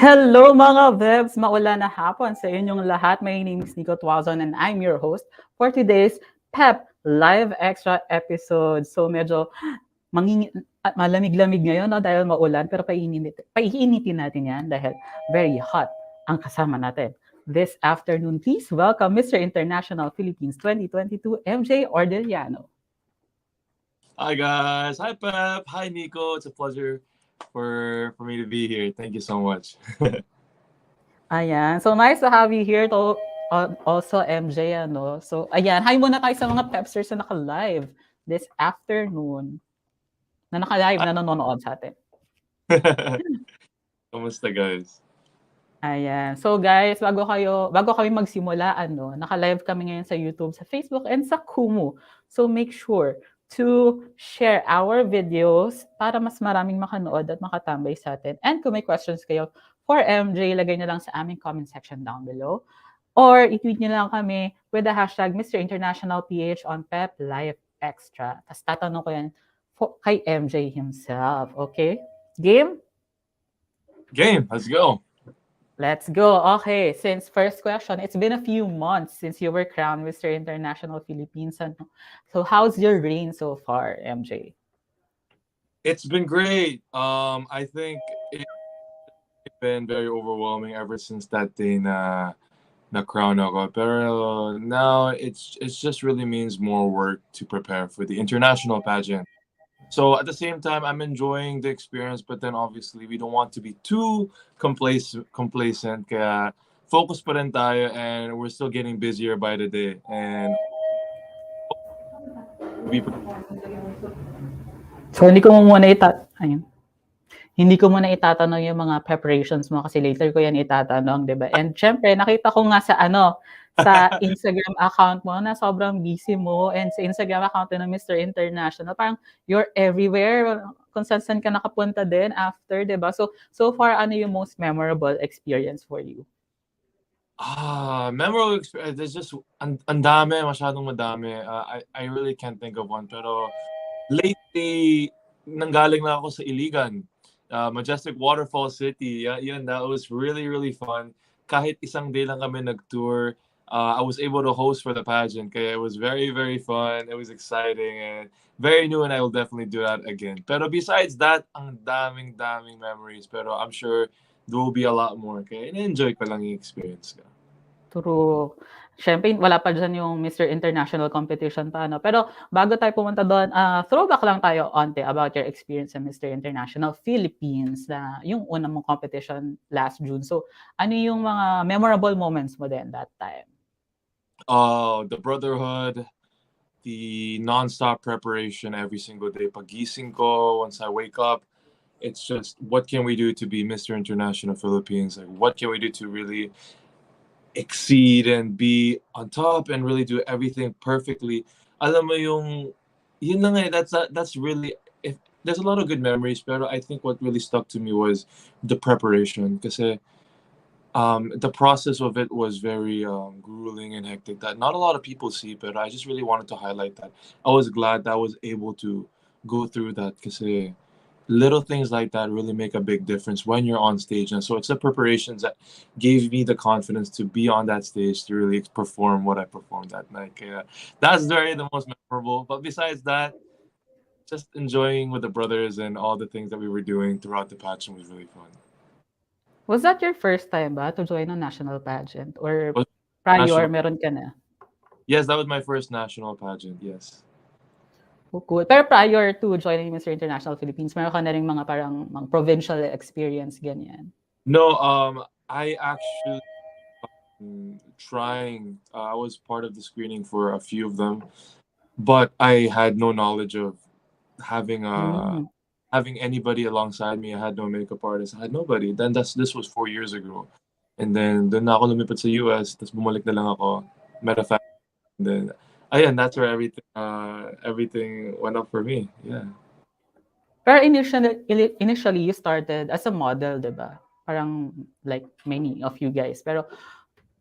Hello mga Vebs! Maulan na hapon sa inyong lahat. My name is Nico Tuazon and I'm your host for today's PEP Live Extra episode. So medyo malamig-lamig ngayon no, dahil maulan pero paiinitin natin yan dahil very hot ang kasama natin. This afternoon, please welcome Mr. International Philippines 2022 MJ Ordillano. Hi guys, hi Pep, hi Nico. It's a pleasure for me to be here. Thank you so much. Ayan. So nice to have you here to also MJ ano. So ayan, hi muna tayo sa mga Pepsters na naka-live this afternoon. Na naka-live na nanonood sa atin. Kamusta guys? Ayan. So guys, bago kami magsimula naka-live kami ngayon sa YouTube, sa Facebook and sa Kumu. So make sure to share our videos para mas maraming makanood at makatambay sa atin. And kung may questions kayo for MJ, lagay nyo lang sa aming comment section down below. Or i-tweet nyo lang kami with the hashtag Mr. International PH on PEP Live Extra. Tapos tatanong ko yan kay MJ himself. Okay? Game? Game, let's go. Let's go. Okay, since first question, it's been a few months since you were crowned Mr. International Philippines. So how's your reign so far, MJ? It's been great. I think it's been very overwhelming ever since that day na crown ako. Pero now it's just really means more work to prepare for the international pageant. So at the same time, I'm enjoying the experience, but then obviously we don't want to be too complacent. Kaya focus pa rin tayo, and we're still getting busier by the day. And so hindi ko muna itatanong yung mga preparations mo kasi later ko yan itatanong, 'di ba? And syempre, nakita ko nga sa sa Instagram account mo na sobrang busy mo, and sa Instagram account ng Mr. International, parang you're everywhere. Kung saan ka nakapunta din after, 'di ba? So far, ano yung most memorable experience for you? Memorable experience. There's just masyadong madami. I really can't think of one. Pero lately, nanggaling na ako sa Iligan. Majestic Waterfall City. Yun, that was really, really fun. Kahit isang day lang kami nag-tour, I was able to host for the pageant. Kaya it was very, very fun. It was exciting and very new, and I will definitely do that again. Pero besides that, ang daming memories. Pero I'm sure there will be a lot more. Kaya in-enjoy ko lang yung experience ko. True. Siyempre, wala pa dyan yung Mr. International competition pa, no? Pero bago tayo pumunta doon, throwback lang tayo onte about your experience sa Mr. International Philippines, na yung unang mong competition last June. So, ano yung mga memorable moments mo din that time? The brotherhood, the non-stop preparation every single day. Pagising ko, once I wake up, it's just, what can we do to be Mr. International Philippines? Like, what can we do to really exceed and be on top and really do everything perfectly? Alam mo yun lang that's really, there's a lot of good memories, pero I think what really stuck to me was the preparation. Kasi the process of it was very grueling and hectic that not a lot of people see, but I just really wanted to highlight that. I was glad that I was able to go through that, because little things like that really make a big difference when you're on stage. And so it's the preparations that gave me the confidence to be on that stage to really perform what I performed that night. That's the most memorable. But besides that, just enjoying with the brothers and all the things that we were doing throughout the pageant was really fun. Was that your first time ba to join a national pageant? Or prior, meron ka na? Yes, that was my first national pageant, yes. Oh, cool. Pero prior to joining Mr. International Philippines, meron ka na rin mga parang provincial experience, ganyan? No, I actually trying. I was part of the screening for a few of them, but I had no knowledge of having having anybody alongside me. I had no makeup artist. I had nobody. Then this was 4 years ago. And then doon na ako lumipat sa US, tapos bumalik na lang ako. Matter of fact, and then that's where everything went up for me. Yeah. Pero initially you started as a model, 'di ba? Parang like many of you guys. Pero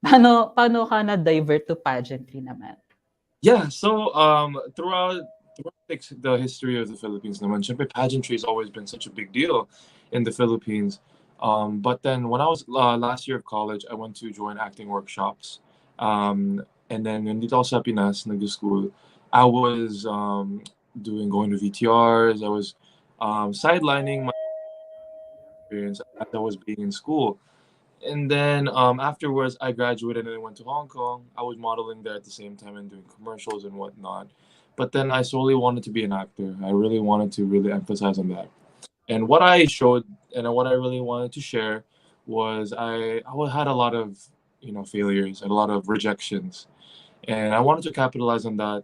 paano ka na-divert to pageantry naman? Yeah, so throughout the history of the Philippines naman, syempre pageantry has always been such a big deal in the Philippines. But then when I was last year of college, I went to join acting workshops. And then nandito ako sa Pinas, nag-school, I was going to VTRs. I was sidelining my experience as I was being in school. And then afterwards, I graduated and I went to Hong Kong. I was modeling there at the same time and doing commercials and whatnot. But then I solely wanted to be an actor. I really wanted to really emphasize on that. And what I showed and what I really wanted to share was I had a lot of failures and a lot of rejections, and I wanted to capitalize on that.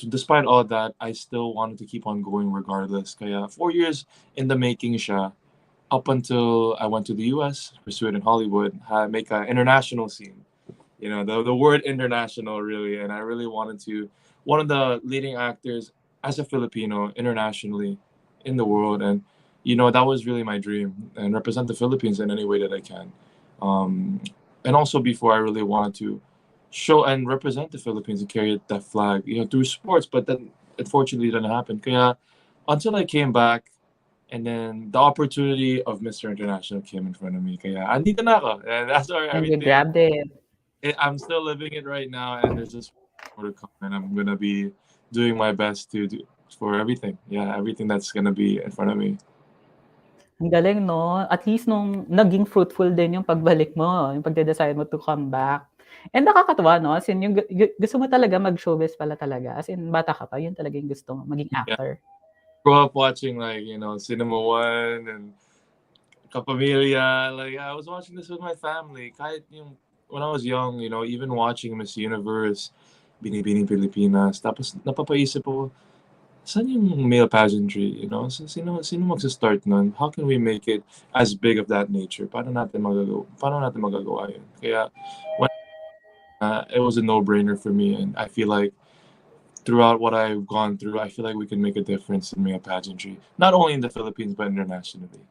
Despite all that, I still wanted to keep on going regardless. Kaya 4 years in the making siya, up until I went to the US, pursued in Hollywood, make an international scene. The word international really, and I really wanted to one of the leading actors as a Filipino internationally in the world, and that was really my dream, and represent the Philippines in any way that I can. Um, and also before I really wanted to show and represent the Philippines and carry that flag, through sports, but then unfortunately it didn't happen. Kaya until I came back, and then the opportunity of Mr. International came in front of me. Kaya andito na ako, and that's where And you everything. grabbed it. I'm still living it right now, and there's just more to come, and I'm gonna be doing my best to do for everything. Yeah, everything that's gonna be in front of me. Ang galing, no? At least nung naging fruitful din yung pagbalik mo, yung pagde-decide mo to come back. And nakakatuwa, no? As in, yung gusto mo talaga mag-showbiz pala talaga. As in, bata ka pa, yun talaga yung gusto mo, maging Yeah, actor. grew up watching like Cinema One and Kapamilya. Like I was watching this with my family. Kahit when I was young, even watching Miss Universe, Binibining Pilipinas. Tapos napapaisip ako, saan yung male pageantry? Sino magsa-start nun? How can we make it as big of that nature? Paano natin magagawa yun? Kaya when, it was a no-brainer for me, and I feel like throughout what I've gone through, I feel like we can make a difference in male pageantry, not only in the Philippines but internationally.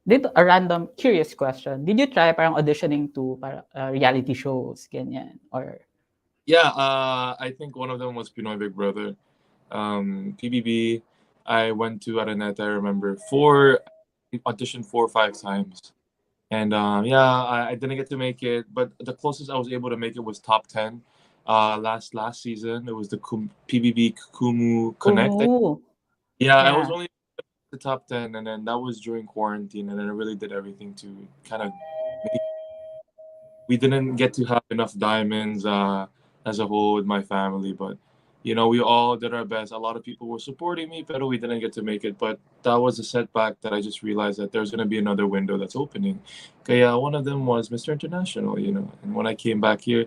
Dito, a random curious question. Did you try parang auditioning to para, reality shows, ganyan? Or Yeah, I think one of them was Pinoy Big Brother. PBB, I went to Araneta, I remember, auditioned 4 or 5 times. And yeah, I didn't get to make it, but the closest I was able to make it was top 10. Last season, it was the PBB Kumu Connect. Kumu? Yeah, I was Yeah. only the top 10, and then that was during quarantine, and then I really did everything to kind of make. We didn't get to have enough diamonds as a whole with my family, but we all did our best. A lot of people were supporting me, but we didn't get to make it. But that was a setback that I just realized that there's going to be another window that's opening. Kaya one of them was Mr. International, and when I came back here,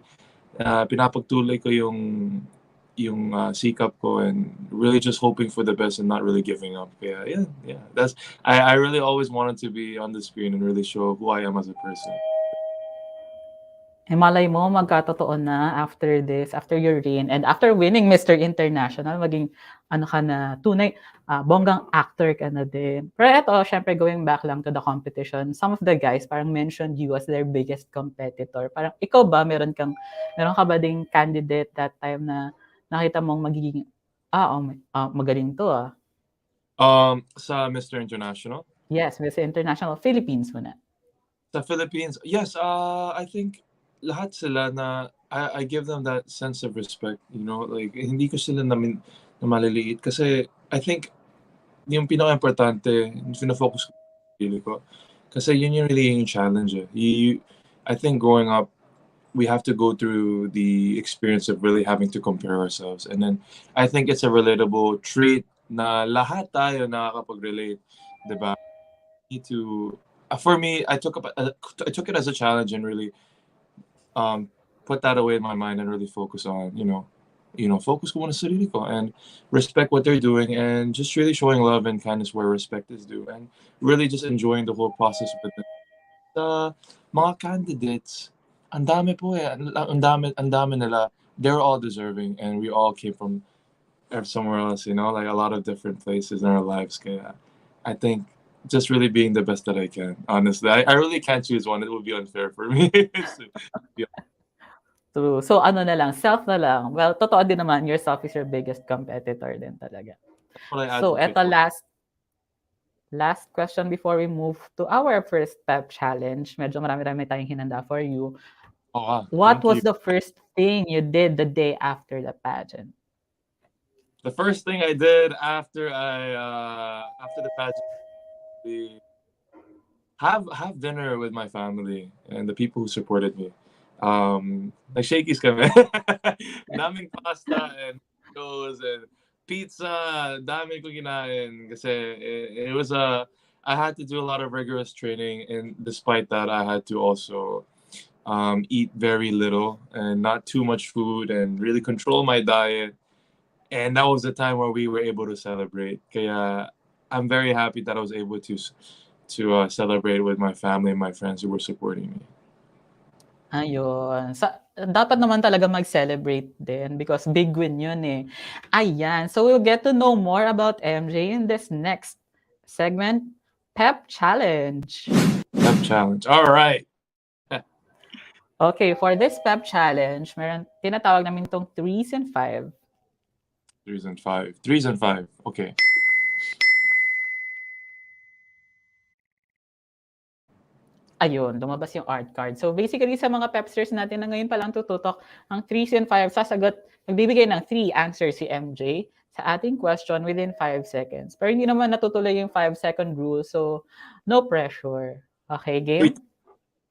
pinapagtuloy ko yung sikap ko, and really just hoping for the best and not really giving up. Yeah. That's I really always wanted to be on the screen and really show who I am as a person. Eh, malay mo magkatotoo na after this, after your reign, and after winning Mr. International, maging ano ka na, tunay, bonggang actor ka na din. Pero eto, syempre going back lang to the competition, some of the guys parang mentioned you as their biggest competitor. Parang ikaw ba, meron ka ba ding candidate that time na nakita mong magiging, magaling to ah. Sa Mr. International? Yes, Mr. International, Philippines muna. Sa Philippines, yes, I think lahat sila na I give them that sense of respect, like hindi ko sila na maliliit kasi I think yung pinaka-importante, fina-focus ko sa sarili ko. Kasi yun yung really yung challenge. I think growing up, we have to go through the experience of really having to compare ourselves. And then I think it's a relatable trait na lahat tayo nakakapag-relate, diba? Need to for me, I took it as a challenge and really put that away in my mind and really focus on focus ko muna sa sarili ko and respect what they're doing, and just really showing love and kindness where respect is due, and really just enjoying the whole process with them. Mga candidates, ang dami po ang dami nila. They're all deserving, and we all came from somewhere else, like a lot of different places in our lives. Kaya I think just really being the best that I can, honestly. I really can't choose one. It would be unfair for me. True. So ano na lang, self na lang. Well, totoo din naman, yourself is your biggest competitor din talaga. What I So, advocate eto for. last Last question before we move to our first PEP challenge. Medyo marami-rami tayong hinanda for you. Oh, wow. What Thank was you. the first thing you did the day after the pageant? The first thing I did after the pageant, we have dinner with my family and the people who supported me. Nag-shakies kami. Daming pasta and tacos and pizza. Dami ko kinain kasi it was I had to do a lot of rigorous training, and despite that, I had to also eat very little and not too much food and really control my diet. And that was the time where we were able to celebrate. Kaya I'm very happy that I was able to celebrate with my family and my friends who were supporting me. Ayun. Dapat naman talaga mag-celebrate din because big win yun eh. Ayan. So we'll get to know more about MJ in this next segment, PEP Challenge. PEP challenge. All right. Okay, for this PEP Challenge, meron tinatawag namin itong 3s and 5. 3s and 5. 3s and 5. Okay. Ayun, lumabas yung art card. So basically sa mga pepsters natin na ngayon pa lang tututok, ang 3s and 5, nagbibigay ng 3 answers si MJ sa ating question within 5 seconds. Pero hindi naman natutuloy yung 5-second rule, so no pressure. Okay, game? Wait,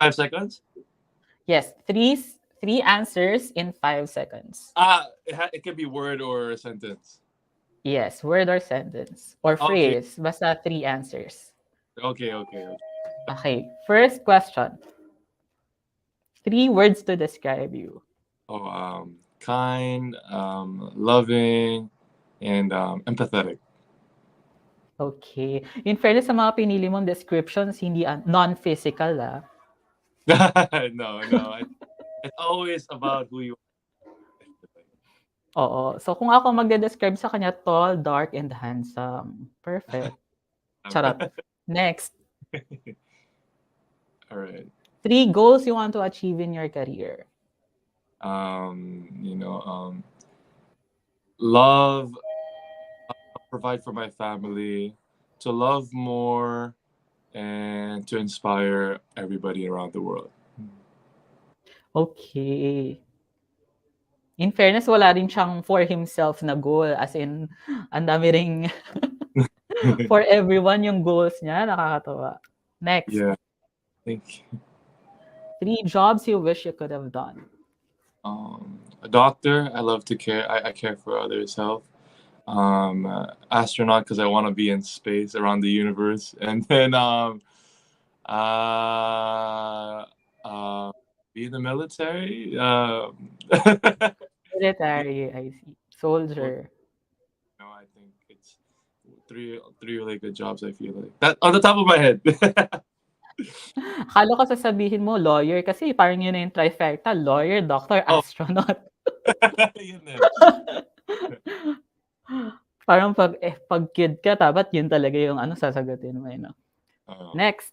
5 seconds? Yes, 3 answers in 5 seconds. It can be word or a sentence. Yes, word or sentence. Or phrase. Okay. Basta 3 answers. Okay. Okay, first question. 3 words to describe you. Kind, loving, and empathetic. Okay. In fairness sa mga pinili mong descriptions, hindi non-physical ah. No. It's always about who you are. Oo. So kung ako magde-describe sa kanya, tall, dark, and handsome. Perfect. Charot. Next. All right. 3 goals you want to achieve in your career. Love, provide for my family, to love more, and to inspire everybody around the world. Okay. In fairness, wala rin siyang for himself na goal. As in, ang dami ring for everyone yung goals niya. Nakakatawa. Next. Yeah. Thank you. 3 jobs you wish you could have done. A doctor. I love to care. I care for others' health. Astronaut because I want to be in space around the universe, and then be in the military. Military, I see. Soldier. I think it's three really good jobs. I feel like that on the top of my head. Akala ko sasabihin mo lawyer kasi parang yun na yung trifecta. Lawyer, doctor, astronaut. Yun na. Parang pag kid ka, dapat yun talaga yung sasagutin mo. No? Next.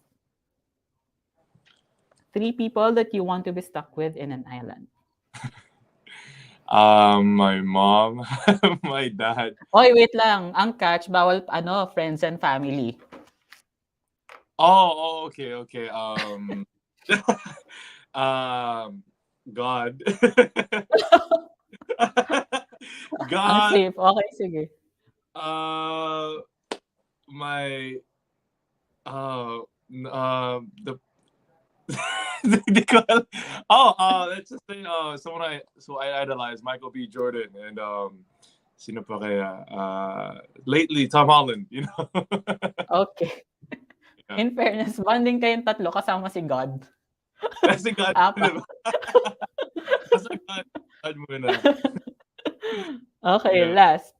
3 people that you want to be stuck with in an island. My mom, my dad. Oy, wait lang. Ang catch, bawal friends and family. Oh, okay. God. God. Ang safe. Okay, sige. My the let's just say someone I idolize, Michael B. Jordan, and sino pa kaya lately Tom Holland, you know. Okay. Yeah. In fairness, bonding kayong tatlo kasama si God. Si God. God muna. Okay, yeah. Last.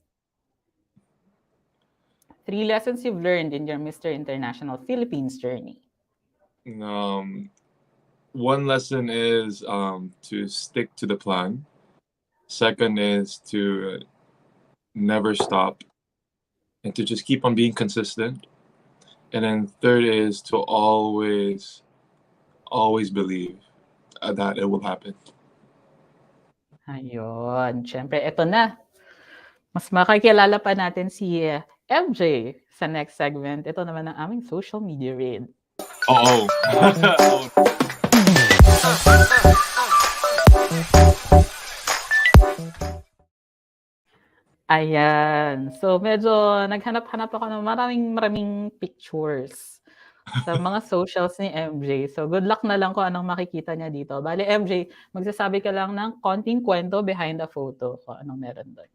3 lessons you've learned in your Mr. International Philippines journey. One lesson is to stick to the plan. Second is to never stop and to just keep on being consistent. And then third is to always believe that it will happen. Ayun. Siyempre, eto na. Mas makikilala pa natin si MJ, sa next segment, ito naman ang aming social media read. Oh. Ayan. So, medyo naghanap-hanap ako ng maraming pictures sa mga socials ni MJ. So, good luck na lang kung anong makikita niya dito. Bale, MJ, magsasabi ka lang ng konting kwento behind the photo kung anong meron doon.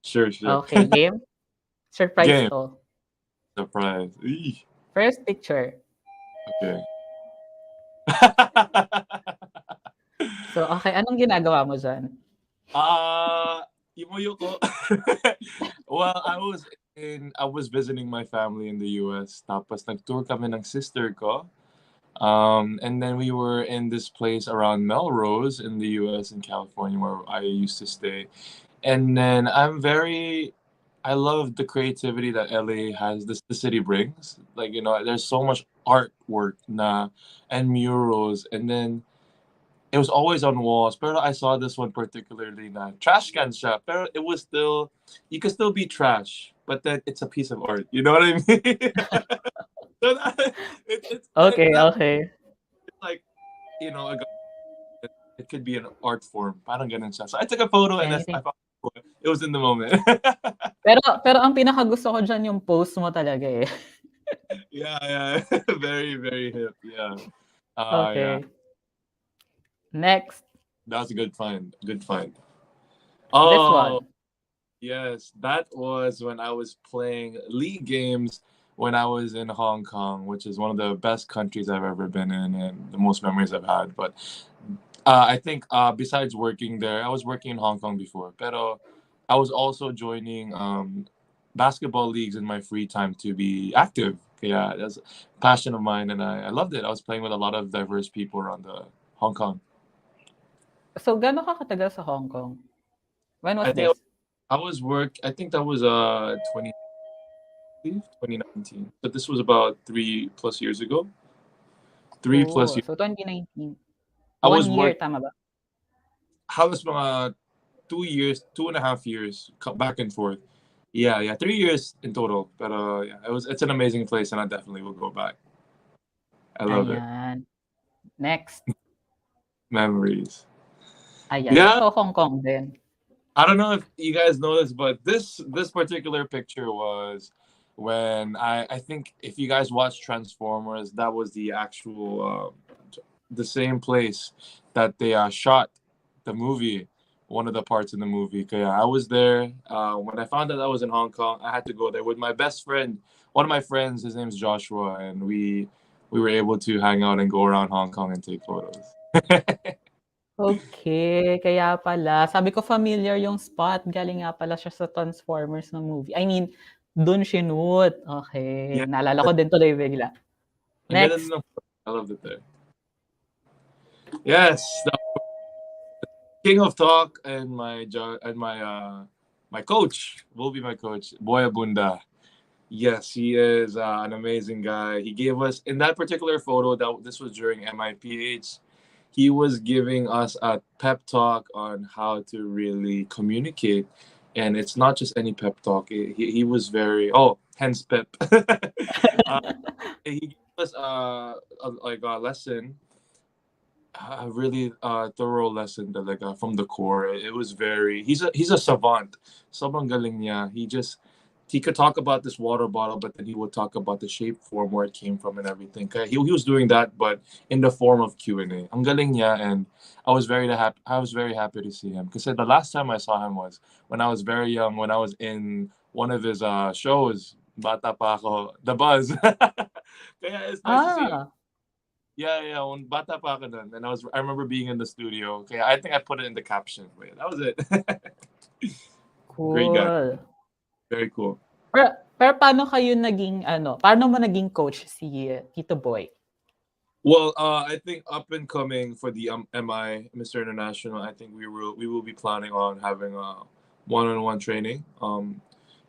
Sure. Okay, game? Surprise Game. to. Surprise. Eee. First picture. Okay. So, okay, anong ginagawa mo dyan? Imuyo ko. Well, I was visiting my family in the US. Tapos nag-tour kami ng sister ko. And then we were in this place around Melrose in the US in California where I used to stay. And then I love the creativity that LA has, the city brings. Like, there's so much artwork and murals. And then it was always on walls. Pero I saw this one particularly na trash can siya. Pero it was still, you could still be trash, but then it's a piece of art. You know what I mean? So it's Okay. like, it could be an art form. Parang ganun siya. So I took a photo and I Anything. found it was in the moment. Pero ang pinakagusto ko dyan yung post mo talaga eh. Yeah. Very, very hip. Yeah. Okay. Yeah. Next. That was a good find. Good find. This one. Yes, that was when I was playing league games when I was in Hong Kong, which is one of the best countries I've ever been in and the most memories I've had. But I think besides working there, I was working in Hong Kong before, pero I was also joining basketball leagues in my free time to be active. Yeah, that's a passion of mine, and I loved it. I was playing with a lot of diverse people around Hong Kong. So, gano'n ka katagal sa Hong Kong? When was I think this? I think that was 2019. But this was about 3+ years ago. 3+ years. So, 2019. I was 1 year, tama ba? Halos mga 2 years, 2.5 years, back and forth. Yeah, 3 years in total. But yeah, it's an amazing place, and I definitely will go back. I love it. Next. Memories. Ayan. Yeah. So, Hong Kong din. I don't know if you guys know this, but this particular picture was when I think if you guys watch Transformers, that was the actual the same place that they shot the movie, one of the parts in the movie. Kaya I was there. When I found out I was in Hong Kong, I had to go there with my best friend. One of my friends, his name's Joshua, and we were able to hang out and go around Hong Kong and take photos. Okay, kaya pala. Sabi ko familiar yung spot. Galing nga pala siya sa Transformers na movie. I mean, dun shoot. Okay. Yeah. Naalala ko din tuloy bigla. Next. I loved it there. Yes, the king of talk and my coach will be my coach, Boya Bunda. Yes, he is an amazing guy. He gave us in that particular photo this was during MIPH. He was giving us a pep talk on how to really communicate, and it's not just any pep talk. He was very hence pep. He gave us a lesson, a really thorough lesson talaga from the core. It was he's a savant. Sobrang galing niya. He could talk about this water bottle, but then he would talk about the shape, form, where it came from, and everything. He was doing that, but in the form of Q&A. Ang galing niya, and I was very happy to see him. Because the last time I saw him was when I was very young, when I was in one of his shows, Bata pa ako, The Buzz. Kaya it's nice to see him. Yeah, when bata pa ako dun, and I remember being in the studio. Kaya I think I put it in the caption. Wait, that was it. Cool. Great guy. Very cool. Pero paano mo naging coach si Tito Boy? Well, I think up and coming for the MI Mr. International, I think we will be planning on having a one-on-one training.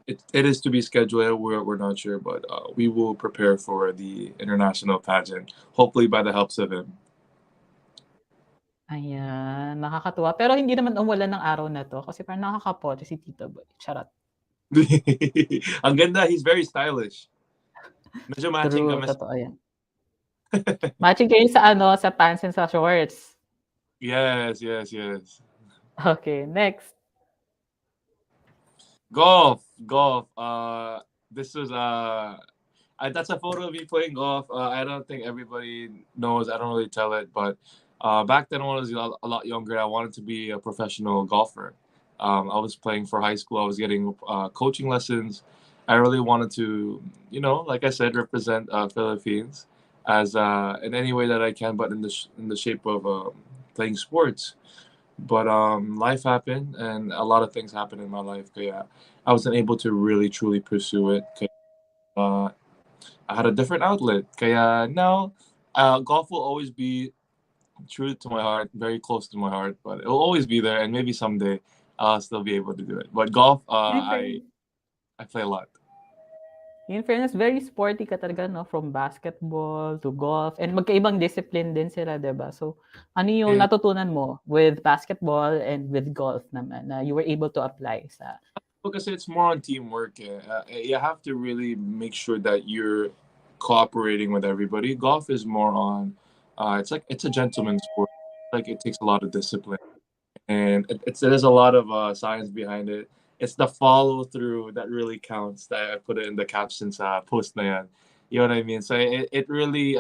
It is to be scheduled. We're not sure, but we will prepare for the international pageant, hopefully by the helps of him. Ayan, nakakatuwa. Pero hindi naman umulan ng araw na to kasi parang nakakapote si Tito Boy. Charot. Ang ganda, he's very stylish. Medyo matching True, kami. totoo yan. Matching kayo sa sa pants and sa shorts. Yes, yes, yes. Okay, next. Golf, golf. This was that's a photo of me playing golf. I don't think everybody knows. I don't really tell it, but back then when I was a lot younger, I wanted to be a professional golfer. I was playing for high school. I was getting coaching lessons. I really wanted to, like I said, represent Philippines as in any way that I can, but in the shape of playing sports. But life happened, and a lot of things happened in my life. Kaya I wasn't able to really truly pursue it. Uh, I had a different outlet. Kaya now, golf will always be true to my heart, very close to my heart. But it will always be there, and maybe someday I'll still be able to do it. But golf, In fairness, I play a lot. very sporty ka talaga, no? From basketball to golf. And magkaibang discipline din sila, diba? So, ano yung And natutunan mo with basketball and with golf naman na you were able to apply sa... because it's more on teamwork. You have to really make sure that you're cooperating with everybody. Golf is more on, it's a gentleman's sport. Like it takes a lot of discipline, and there's a lot of science behind it. It's the follow through that really counts. That I put it in the captions post na yan. You know what I mean? So it really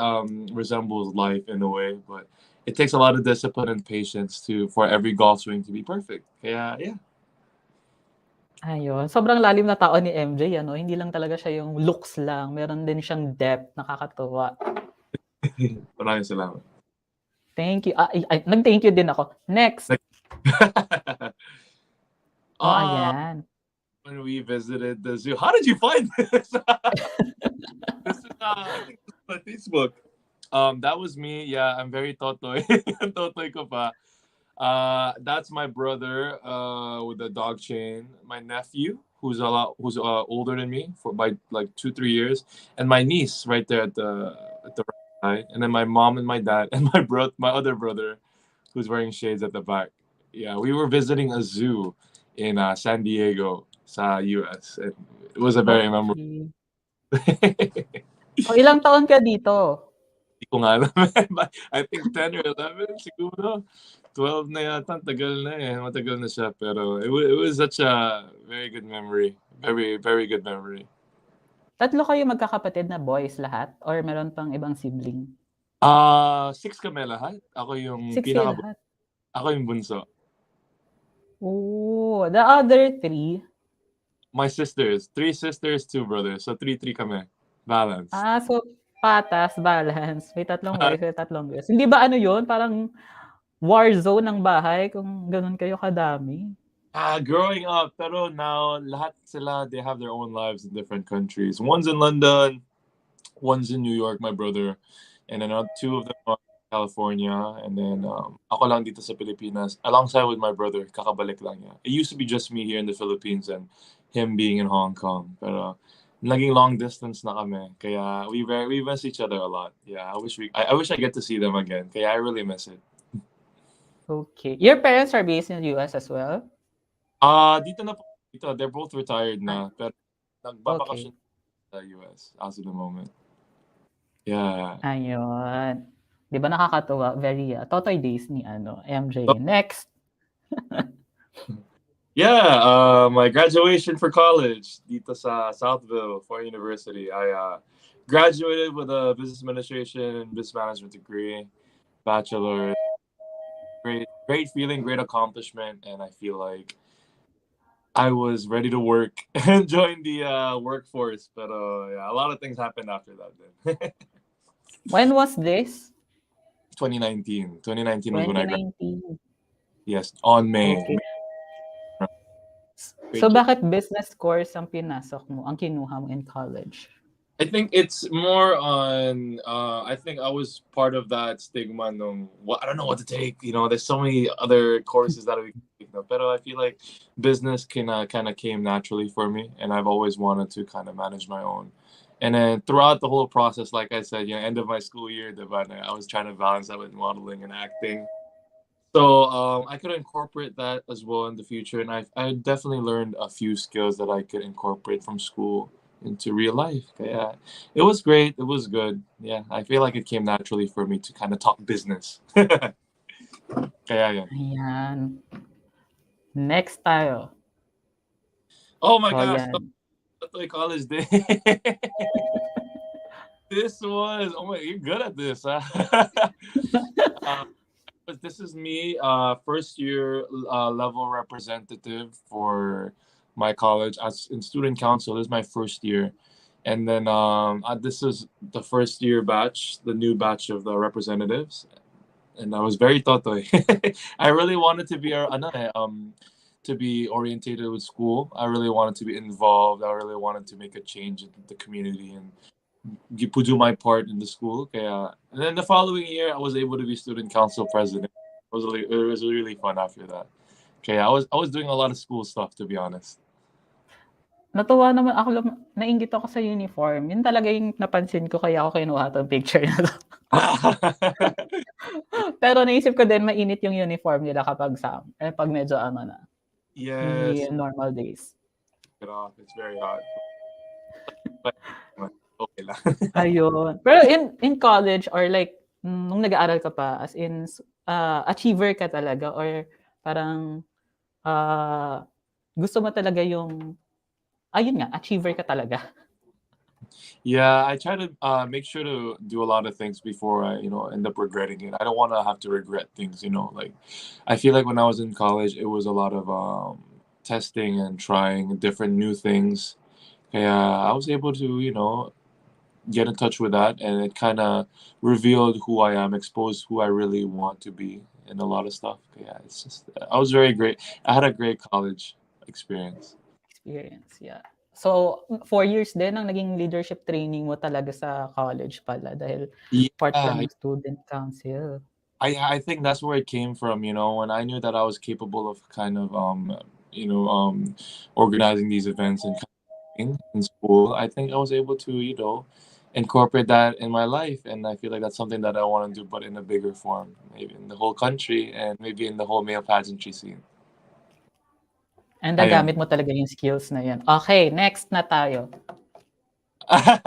resembles life in a way, but it takes a lot of discipline and patience for every golf swing to be perfect. Yeah, yeah. Ayun. Sobrang lalim na tao ni MJ, ano? Hindi lang talaga siya yung looks lang. Meron din siyang depth. Nakakatuwa. Maraming salamat. Thank you. Nag-thank you din ako. Next. Ayan. When we visited the zoo. How did you find this? This is I think this is on Facebook. That was me. Yeah, I'm very totoy. Totoy ko pa. That's my brother with the dog chain. My nephew, who's older than me by like 2-3 years, and my niece right there at the right side, and then my mom and my dad and my other brother, who's wearing shades at the back. Yeah, we were visiting a zoo in San Diego, US. And it was a very memorable. Okay. So, ilang taon ka dito? Hindi ko nga alam. I think 10 or 11 siguro. 12 na yata. Tagal na eh. Matagal na siya. Pero it was such a very good memory. Very, very good memory. Tatlo kayo magkakapatid na boys lahat? Or meron pang ibang sibling? 6 kami lahat. Ako yung 6 kayo lahat? Ako yung bunso. Oh, the other 3? My sisters. 3 sisters, 2 brothers. So 3-3 kami. Balance. So patas, balance. May 3 boys, may 3 girls. Hindi ba ano yun? Parang war zone ng bahay kung ganun kayo kadami? Growing up, pero now, lahat sila, they have their own lives in different countries. One's in London, one's in New York, my brother. And then 2 of them are in California. And then ako lang dito sa Pilipinas, alongside with my brother, kakabalik lang niya. It used to be just me here in the Philippines and him being in Hong Kong. Pero naging long distance na kami. Kaya we miss each other a lot. Yeah, I wish I get to see them again. Kaya I really miss it. Okay. Your parents are based in the US as well? Dito na po. Dito, they're both retired na. Pero nagbabakasyon sa US as of the moment. Yeah. Ayun. 'Di ba nakakatuwa? Very totoy days ni MJ. Next. Yeah, my graduation for college dito sa Southville Foreign University. I graduated with a business administration and business management degree, bachelor. Great feeling, great accomplishment, and I feel like I was ready to work and join the workforce. But yeah, a lot of things happened after that. Then. When was this? 2019. 2019 was when I graduated. 2019. Yes, on May. Okay. Great So job. bakit business course ang pinasok mo, ang kinuha mo in college? I think it's more on. I think I was part of that stigma. I don't know what to take. There's so many other courses that we can take. But I feel like business kind of came naturally for me, and I've always wanted to kind of manage my own. And then throughout the whole process, like I said, end of my school year, I was trying to balance that with modeling and acting. So I could incorporate that as well in the future, and I definitely learned a few skills that I could incorporate from school into real life. Yeah, it was great. It was good. Yeah, I feel like it came naturally for me to kind of talk business. Kaya yan. Ayan. Next tayo. Oh my So, gosh, ayan. Toy college day. This was, oh my, you're good at this. Huh? uh, but this is me, first year level representative for my college as in student council. This is my first year, and then this is the first year batch, the new batch of the representatives, and I was very totoy. I really wanted to be to be orientated with school. I really wanted to be involved. I really wanted to make a change in the community and do my part in the school. Kaya, and then the following year, I was able to be student council president. It was really fun after that. Okay, I was doing a lot of school stuff, to be honest. Natuwa naman ako, nainggit ako sa uniform. Yun talaga yung napansin ko kaya ako kinuha 'tong picture na 'to. Pero naisip ko din mainit yung uniform nila kapag 'pag medyo ano na, hindi Yes, normal days. get off. It's very hot. But okay lang. Ayun. Pero in college or like nung nag-aaral ka pa, as in achiever ka talaga or parang gusto mo talaga yung ayun nga, achiever ka talaga? Yeah, I try to make sure to do a lot of things before I, end up regretting it. I don't want to have to regret things, Like, I feel like when I was in college, it was a lot of testing and trying different new things. Yeah, I was able to, get in touch with that, and it kind of revealed who I am, exposed who I really want to be, and a lot of stuff. Yeah, it's just I was very great. I had a great college experience. Experience, yeah. So, 4 years din ang naging leadership training mo talaga sa college pala dahil part ka Yeah, ng student council. I think that's where it came from. When I knew that I was capable of kind of organizing these events and in school, I think I was able to incorporate that in my life, and I feel like that's something that I want to do, but in a bigger form, maybe in the whole country and maybe in the whole male pageantry scene. And Ayan. nagamit mo talaga yung skills na yan. Okay, next na tayo.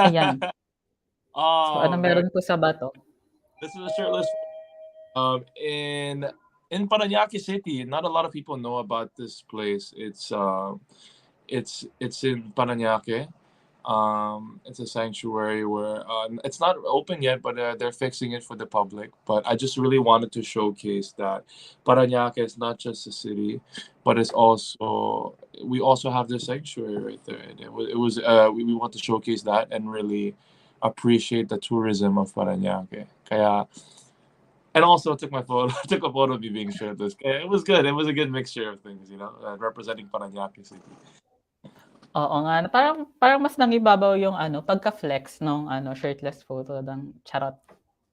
Ayan. So, ano Oh, meron po sa bato? this is a shirtless. In Parañaque City, not a lot of people know about this place. It's in Parañaque. It's a sanctuary where it's not open yet, but they're fixing it for the public. But I just really wanted to showcase that Parañaque is not just a city, but it's also we also have this sanctuary right there. And we want to showcase that and really appreciate the tourism of Parañaque. Kaya, and also took my photo, took a photo of me being shirtless. It was good. It was a good mixture of things, representing Parañaque City. Oo nga, parang mas nangibabaw yung pagka-flex nung shirtless photo ng charot.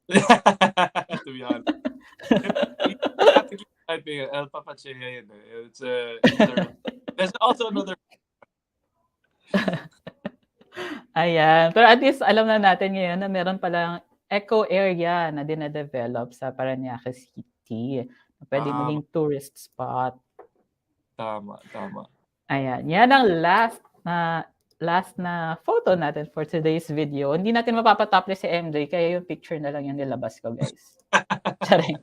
To be honest. You have to keep typing El Papachea. There's also another. Ayan. Pero at least alam na natin ngayon na meron palang eco area na dina-develop sa Parañaque City. Pwede maging tourist spot. Tama. Ayan. Yan ang last na photo natin for today's video. Hindi natin mapapatopless si MJ, kaya yung picture na lang yung nilabas ko, guys. Charing.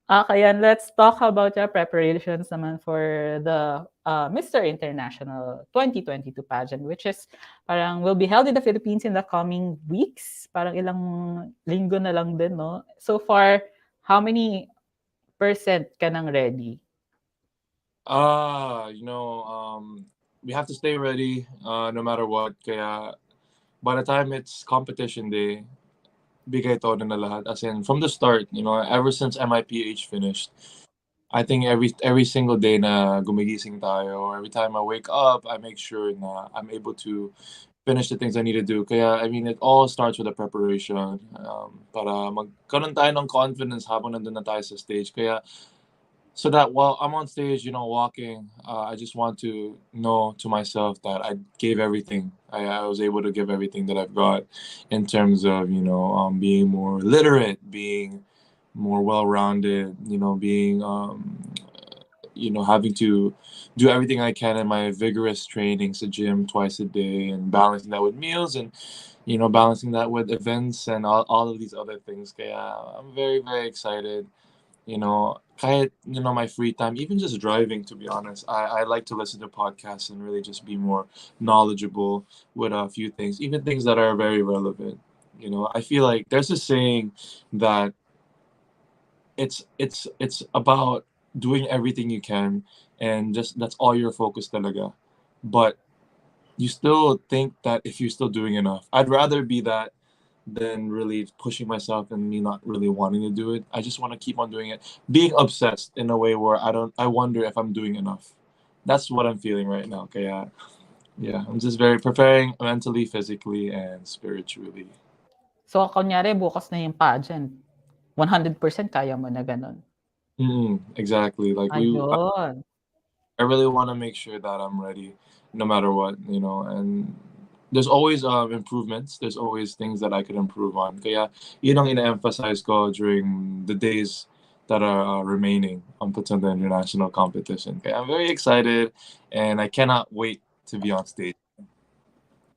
Okay, and let's talk about your preparations naman for the Mr. International 2022 pageant, which is parang will be held in the Philippines in the coming weeks. Parang ilang linggo na lang din, no? So far, how many percent ka nang ready? We have to stay ready no matter what. Kaya by the time it's competition day, bigay todo na lahat. As in, from the start, ever since MIPH finished, I think every single day na gumigising tayo, every time I wake up, I make sure na I'm able to finish the things I need to do. Kaya, I mean, it all starts with the preparation. Para magkaroon tayo ng confidence habang nandun na tayo sa stage. Kaya, so that while I'm on stage, walking, I just want to know to myself that I gave everything. I was able to give everything that I've got in terms of, being more literate, being more well-rounded, being having to do everything I can in my vigorous trainings at gym twice a day, and balancing that with meals, and balancing that with events and all of these other things. Kaya I'm very, very excited. Kahit, my free time, even just driving, to be honest, I like to listen to podcasts and really just be more knowledgeable with a few things, even things that are very relevant. I feel like there's a saying that it's about doing everything you can, and just that's all your focus talaga. But you still think that if you're still doing enough, I'd rather be that than really pushing myself and me not really wanting to do it. I just want to keep on doing it, being obsessed in a way where I wonder if I'm doing enough. That's what I'm feeling right now. Kaya yeah, I'm just very preparing mentally, physically, and spiritually. So, kunyari bukas na yung pageant, 100% kaya mo na gano'n? Exactly. Like Ayun. I really want to make sure that I'm ready no matter what, and there's always improvements. There's always things that I could improve on. Kaya yun ang ina-emphasize ko during the days that are remaining on the international competition. Kaya I'm very excited, and I cannot wait to be on stage.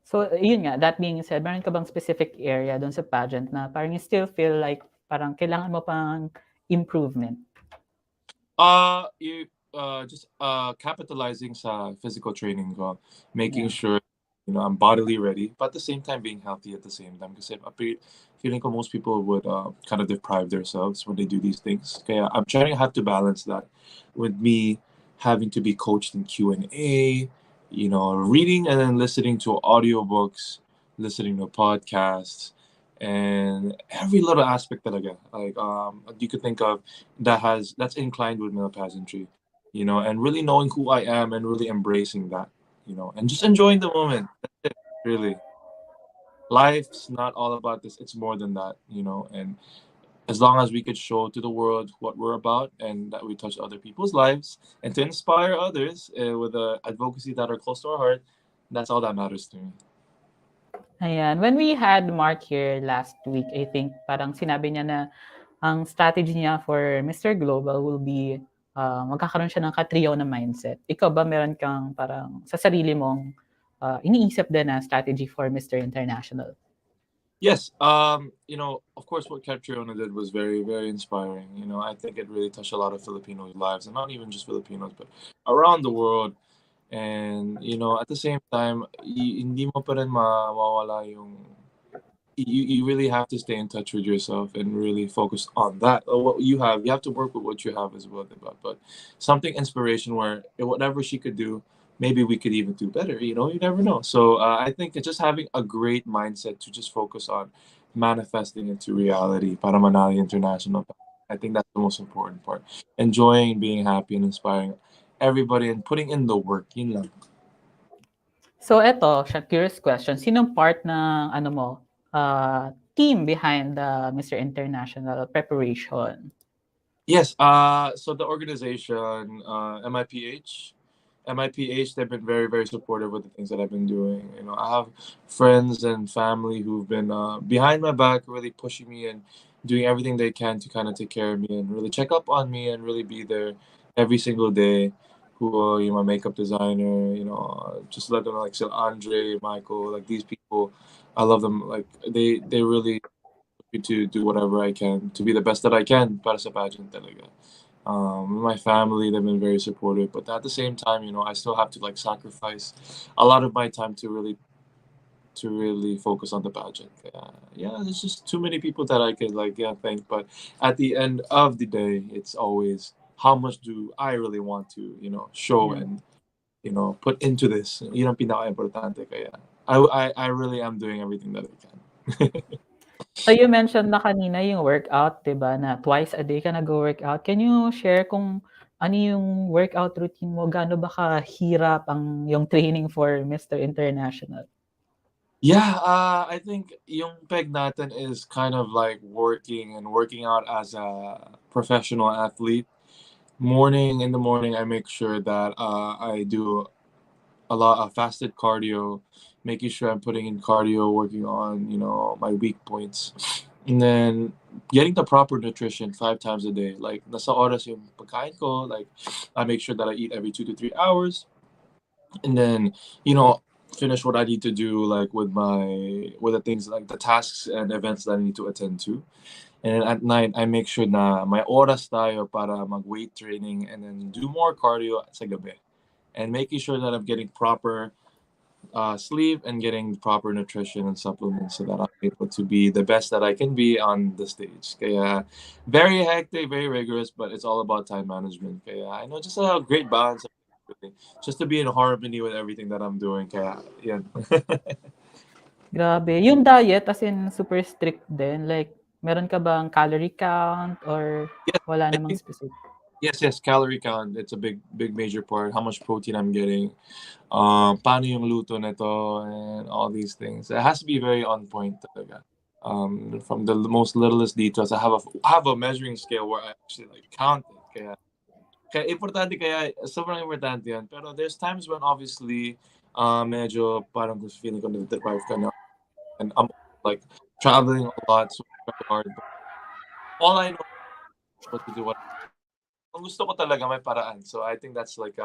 So, yun nga, that being said, meron ka bang specific area doon sa pageant na parang you still feel like parang kailangan mo pang improvement? You just capitalizing sa physical training ko, making Yeah. sure I'm bodily ready, but at the same time being healthy at the same time. Kasi feeling ko most people would kind of deprive themselves when they do these things. Kaya I'm trying to have to balance that with me having to be coached in Q&A, reading and then listening to audiobooks, listening to podcasts, and every little aspect talaga. Like you could think of that's inclined with male pageantry, and really knowing who I am and really embracing that, and just enjoying the moment. That's it, really. Life's not all about this, it's more than that, and as long as we could show to the world what we're about, and that we touch other people's lives and to inspire others with advocacy that are close to our heart, that's all that matters to me. Ayan. When we had Mark here last week, I think parang sinabi niya na ang strategy niya for Mr. Global will be magkakaroon siya ng katrio na mindset. Ikaw ba meron kang parang sa sarili mong iniisip din na strategy for Mr. International? Yes, of course, what Catriona did was very, very inspiring. I think it really touched a lot of Filipino lives, and not even just Filipinos, but around the world. And at the same time, hindi mo pa rin mawawala yung. You really have to stay in touch with yourself and really focus on that. What you have, you have to work with what you have as well. Diba? But something inspiration where whatever she could do, maybe we could even do better. You never know. So I think it's just having a great mindset to just focus on manifesting into reality. Para manali international. I think that's the most important part. Enjoying, being happy, and inspiring everybody, and putting in the work. Yun lang. So eto, curious question. Sinong part ng team behind the Mr. International preparation? Yes. So the organization, MIPH, they've been very, very supportive with the things that I've been doing. I have friends and family who've been behind my back, really pushing me and doing everything they can to kind of take care of me and really check up on me and really be there every single day. Who are my makeup designer? Just let them know, like Sir Andre, Michael, like these people. I love them. Like they really to do whatever I can to be the best that I can para sa pageant talaga. My family, they've been very supportive, but at the same time, I still have to like sacrifice a lot of my time to really focus on the pageant. Yeah, there's just too many people that I could thank, but at the end of the day, it's always how much do I really want to show Yeah. and put into this. Yun ang pinaka-importante, kaya I really am doing everything that I can. So you mentioned na kanina yung workout, 'di ba, na twice a day ka nagwo-workout. Can you share kung ano yung workout routine mo? Gaano ba kahirap ang yung training for Mr. International? Yeah, I think yung peg natin is kind of like working out as a professional athlete. In the morning, I make sure that I do a lot of fasted cardio, making sure I'm putting in cardio, working on my weak points, And then getting the proper nutrition 5 times a day. Like nasa oras yung pagkain ko. Like I make sure that I eat every 2 to 3 hours, and then finish what I need to do, like with the things, like the tasks and events that I need to attend to. And at night, I make sure na may oras tayo para mag-weight training and then do more cardio sa gabi. And making sure that I'm getting proper sleep and getting proper nutrition and supplements so that I'm able to be the best that I can be on the stage. Kaya very hectic, very rigorous, but it's all about time management. Kaya I know just a great balance of everything, just to be in harmony with everything that I'm doing. Kaya yeah. Grabe. Yung diet, as in super strict din? Like, meron ka bang calorie count or Yes, wala I namang think specific? yes, calorie count. It's a big major part. How much protein I'm getting, paano yung luto nito, and all these things. It has to be very on point talaga. From the most littlest details. I have a measuring scale where I actually like count it. Kaya importante, kaya sobrang importante yan. Pero there's times when obviously medyo parang gusto feeling ko na-deprive ka na, and I'm like traveling a lot, so it's very hard. But all I know is what to do. Ang gusto ko talaga may paraan. So I think that's like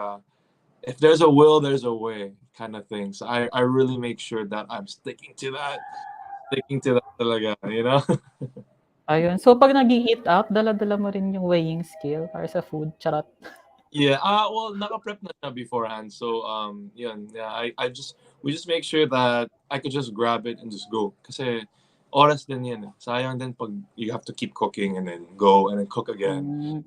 if there's a will, there's a way kind of thing. So I really make sure that I'm sticking to that talaga, Ayun. So, pag nag-i-eat out, dala-dala mo rin yung weighing scale para sa food? Charot. Yeah. Well, naka-prep na siya beforehand. So yun. Yeah, we just make sure that I could just grab it and just go. Kasi oras din yan. Sayang din pag you have to keep cooking and then go and then cook again.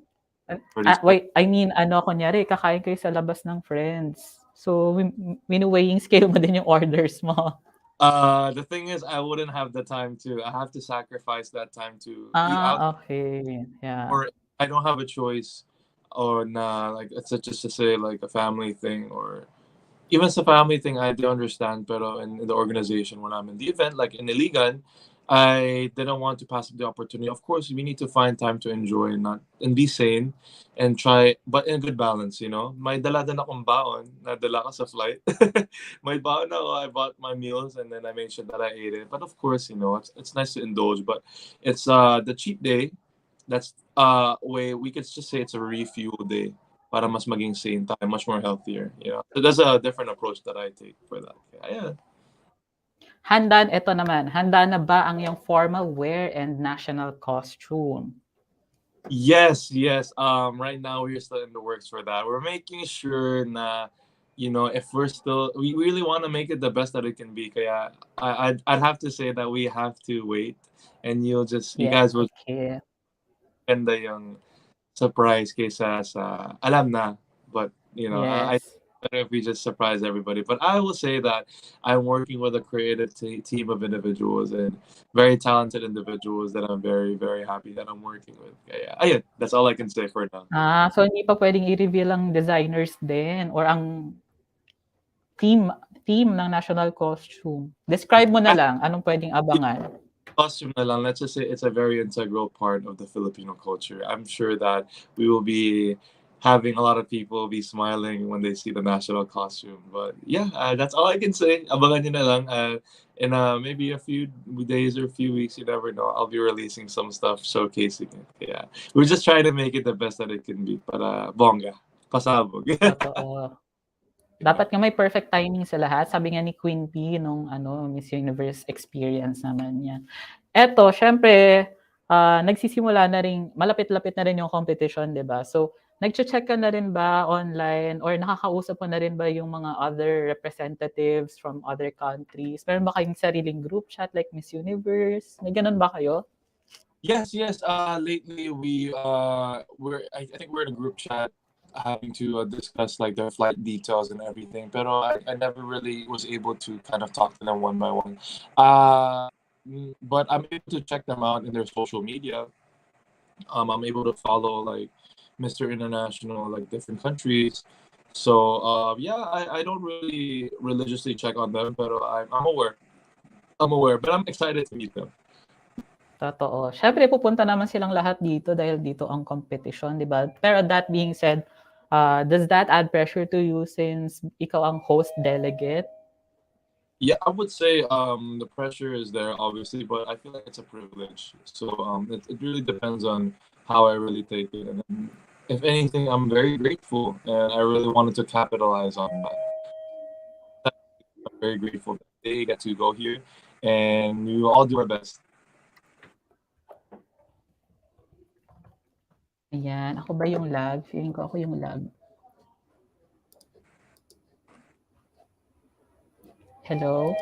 Pretty Wait, I mean, kunyari, kakain kayo sa labas ng friends. So, weighing scale mo din yung orders mo. The thing is, I wouldn't have the time to. I have to sacrifice that time to eat out, Okay. Yeah. or I don't have a choice, or nah. Like it's just to say like a family thing, or even it's a family thing. I do understand, pero in the organization when I'm in the event, like in Iligan, I didn't want to pass up the opportunity. Of course, we need to find time to enjoy and be sane and try, but in good balance. May dala-dala akong baon na dala ko sa flight. May baon ako. I bought my meals and then I made sure that I ate it. But of course, it's nice to indulge. But it's the cheat day. That's way we could just say it's a refuel day para mas maging sane tayo, much more healthier. So there's a different approach that I take for that. Yeah. Ito naman. Handa na ba ang iyong formal wear and national costume? Yes. Right now we're still in the works for that. We're making sure na, if we really want to make it the best that it can be. Kaya I'd have to say that we have to wait, and you guys will Okay. ganda yung surprise kaysa sa alam na. But I Yes. better if we just surprise everybody. But I will say that I'm working with a creative team of individuals and very talented individuals that I'm very, very happy that I'm working with. Yeah, ayun, that's all I can say for now. So hindi pa pwedeng i-reveal ang designers din or ang theme ng national costume. Describe mo na lang, anong pwedeng abangan? Costume na lang, let's just say it's a very integral part of the Filipino culture. I'm sure that we will be having a lot of people be smiling when they see the national costume. But yeah, that's all I can say. Abangan nyo na lang. In maybe a few days or a few weeks, you never know. I'll be releasing some stuff showcasing it. Yeah, we're just trying to make it the best that it can be. Para bongga, pasabog. Totoo. Dapat nga may perfect timing sa lahat. Sabi nga ni Queen P nung Miss Universe experience naman niya. Eto, syempre, nagsisimula na rin, malapit-lapit na rin yung competition, di ba? So, nag-check ka na rin ba online or nakakausap mo na rin ba yung mga other representatives from other countries? Meron ba kayong sariling group chat like Miss Universe? May ganun ba kayo? Yes. Lately I think we're in a group chat having to discuss like their flight details and everything. Pero I never really was able to kind of talk to them one by one. But I'm able to check them out in their social media. I'm able to follow like Mr. International, like different countries. So yeah, I don't really religiously check on them, but I'm aware. But I'm excited to meet them. Totoo. Syempre, pupunta naman silang lahat dito dahil dito ang competition, di ba? Pero that being said, does that add pressure to you since ikaw ang host delegate? Yeah, I would say the pressure is there obviously, but I feel like it's a privilege. So it really depends on how I really take it. And then, if anything, I'm very grateful, and I really wanted to capitalize on that. I'm very grateful that they get to go here, and we will all do our best. Ayan, ako ba yung lag? Feeling ko ako yung lag. Hello?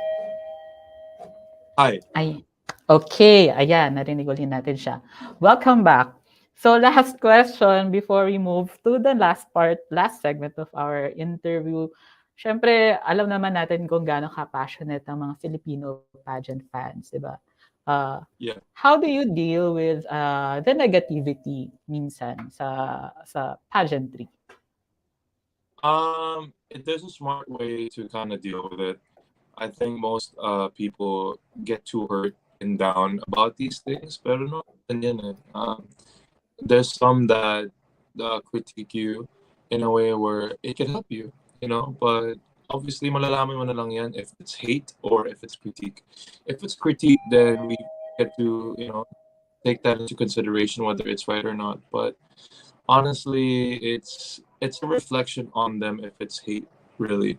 Hi. Ay, okay. Ayan, narinig ulit natin siya. Welcome back. So last question before we move to the last segment of our interview. Siyempre, alam naman natin kung gaano ka-passionate ang mga Filipino pageant fans, di ba? Yeah. How do you deal with the negativity minsan sa pageantry? There's a smart way to kind of deal with it. I think most people get too hurt and down about these things, pero no, ganyan eh. There's some that critique you in a way where it can help you, but obviously malalaman mo na lang yan if it's hate or if it's critique. If it's critique, then we get to, take that into consideration whether it's right or not. But honestly, it's a reflection on them if it's hate, really.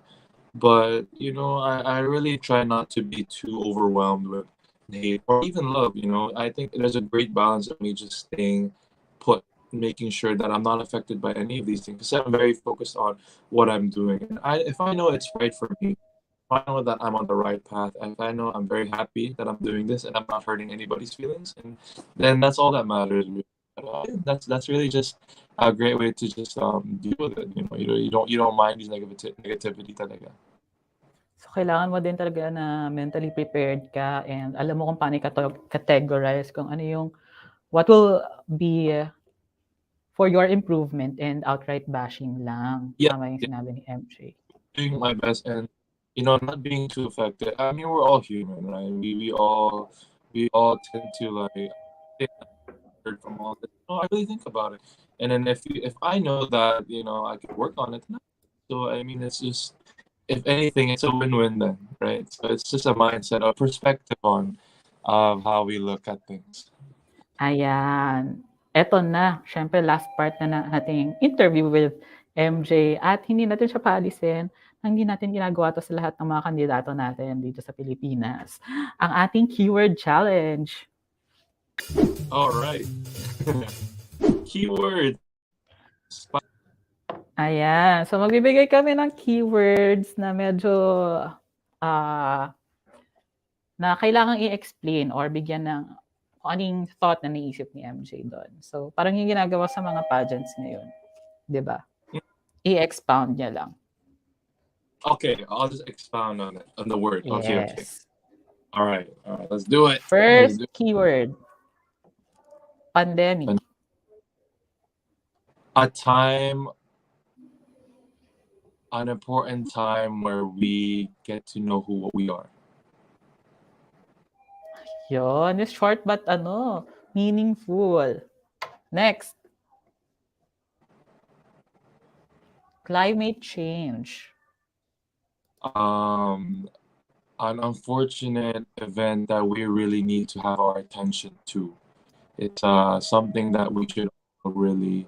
But I really try not to be too overwhelmed with hate or even love. I think there's a great balance of me just staying put, making sure that I'm not affected by any of these things because I'm very focused on what I'm doing. And if I know it's right for me, if I know that I'm on the right path, if I know I'm very happy that I'm doing this and I'm not hurting anybody's feelings, and then that's all that matters. Really. That's really just a great way to just deal with it. You don't mind these negativity talaga. So, kailangan mo din talaga na mentally prepared ka and alam mo kung paano categorize kung ano yung what will be for your improvement and outright bashing lang. Yeah, Tama yung yeah, sinabi ni MJ. doing my best and not being too affected. I mean, we're all human, right? We all tend to like think hurt from all this. No, I really think about it, and then if I know that I could work on it, so I mean, it's just if anything, it's a win-win then, right? So it's just a mindset, a perspective on how we look at things. Ayan. Eto na, syempre last part na nating interview with MJ at hindi natin siya paalisin hindi natin ginagawa to sa lahat ng mga kandidato natin dito sa Pilipinas. Ang ating keyword challenge. All right. Keyword. Ayan. So, magbibigay kami ng keywords na medyo na kailangang i-explain or bigyan ng anong thought na naisip ni MJ doon. So, parang yung ginagawa sa mga pageants ngayon. Di ba? I-expound niya lang. Okay, I'll just expound on it, on the word. Yes. Okay. All right, let's do it. First keyword. Pandemic. An important time where we get to know who we are. Yun, it's short but meaningful. Next. Climate change. An unfortunate event that we really need to have our attention to. It's something that we should really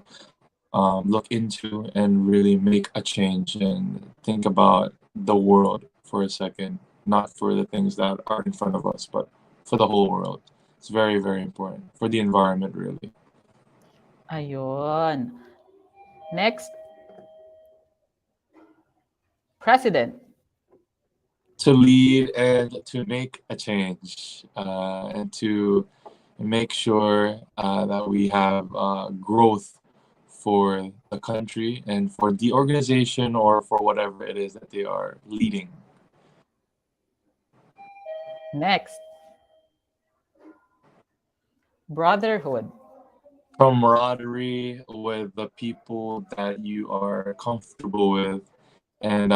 look into and really make a change and think about the world for a second, not for the things that are in front of us, but for the whole world. It's very, very important for the environment, really. Ayun. Next. President. To lead and to make a change and to make sure that we have growth for the country and for the organization or for whatever it is that they are leading. Next. Brotherhood. Camaraderie with the people that you are comfortable with and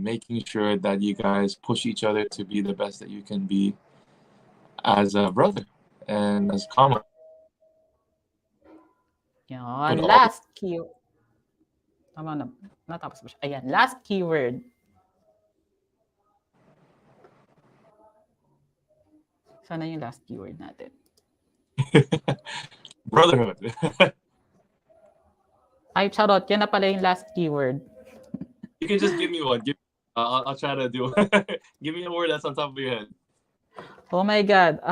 making sure that you guys push each other to be the best that you can be as a brother and as common. Yan. Last keyword. Tama na. Natapos ba siya? Ayan. Last keyword. Sana yung last keyword natin. Brotherhood. Ay, charot. Yan na pala yung last keyword. You can just give me one. I'll try to do Give me a word that's on top of your head. Oh my God.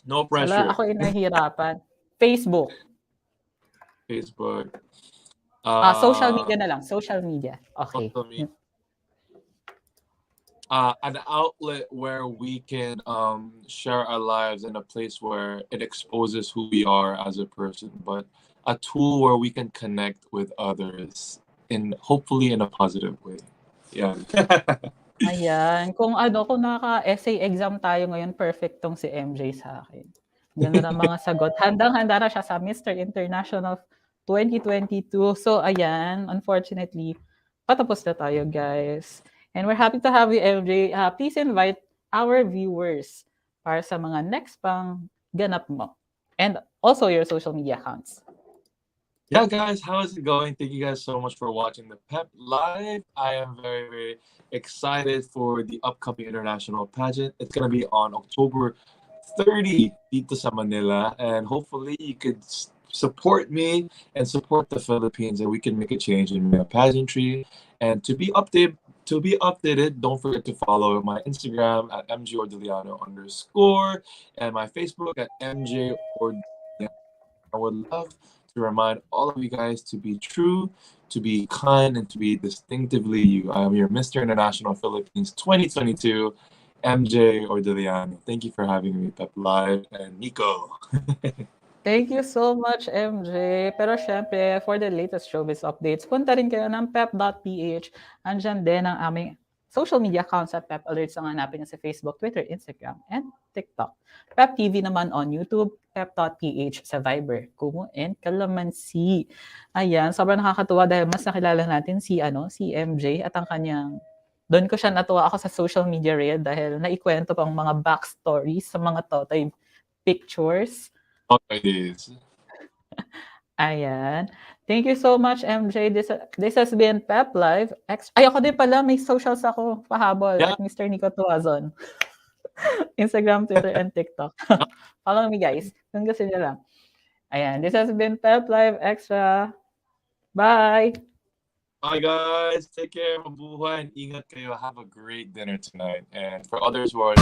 No Wala, pressure. ako yung nahihirapan. Facebook. Facebook. Social media na lang. Social media. Okay. Social media. An outlet where we can share our lives in a place where it exposes who we are as a person, but a tool where we can connect with others hopefully in a positive way. Yeah. Ayan. Kung naka-essay exam tayo ngayon, perfect tong si MJ sa akin. Ganda ng mga sagot. Handang-handa na siya sa Mr. International 2022. So, ayan. Unfortunately, patapos na tayo, guys. And we're happy to have you, MJ. Please invite our viewers para sa mga next pang ganap mo. And also your social media accounts. Yeah, guys, how is it going? Thank you guys so much for watching the PEP Live. I am very, very excited for the upcoming international pageant. It's going to be on October 30 dito sa Manila, and hopefully you could support me and support the Philippines, and we can make a change in pageantry. And to be updated, don't forget to follow my Instagram at MJ Ordillano _ and my Facebook at MJ Ordillano. I would love to remind all of you guys to be true, to be kind, and to be distinctively you. I am your Mr. International Philippines 2022, MJ Ordillano. Thank you for having me, Pep Live, and Nico. Thank you so much, MJ. Pero syempre, for the latest showbiz updates, punta rin kayo ng pep.ph. Andyan din ang aming social media accounts at Pep Alerts ang hanapin niyo sa Facebook, Twitter, Instagram, and TikTok. Pep TV naman on YouTube, pep.ph sa Viber, Kumu, and Kalamansi. Ayan, sobrang nakakatuwa dahil mas nakilala natin si MJ at ang kanyang doon ko siya natuwa ako sa social media reel dahil naikwento pang mga backstories sa mga totoy pictures. Okay. Ayan. Thank you so much, MJ. This has been Pep Live. Ay, ako din pala, may socials ako, pahabol, Yeah. at Mr. Nico Tuazon. Instagram, Twitter, and TikTok. Follow me, guys. Kung gusto niyo lang. Ayan. This has been Pep Live Extra. Bye! Bye, guys. Take care. Mabuhay and ingat kayo. Have a great dinner tonight. And for others who are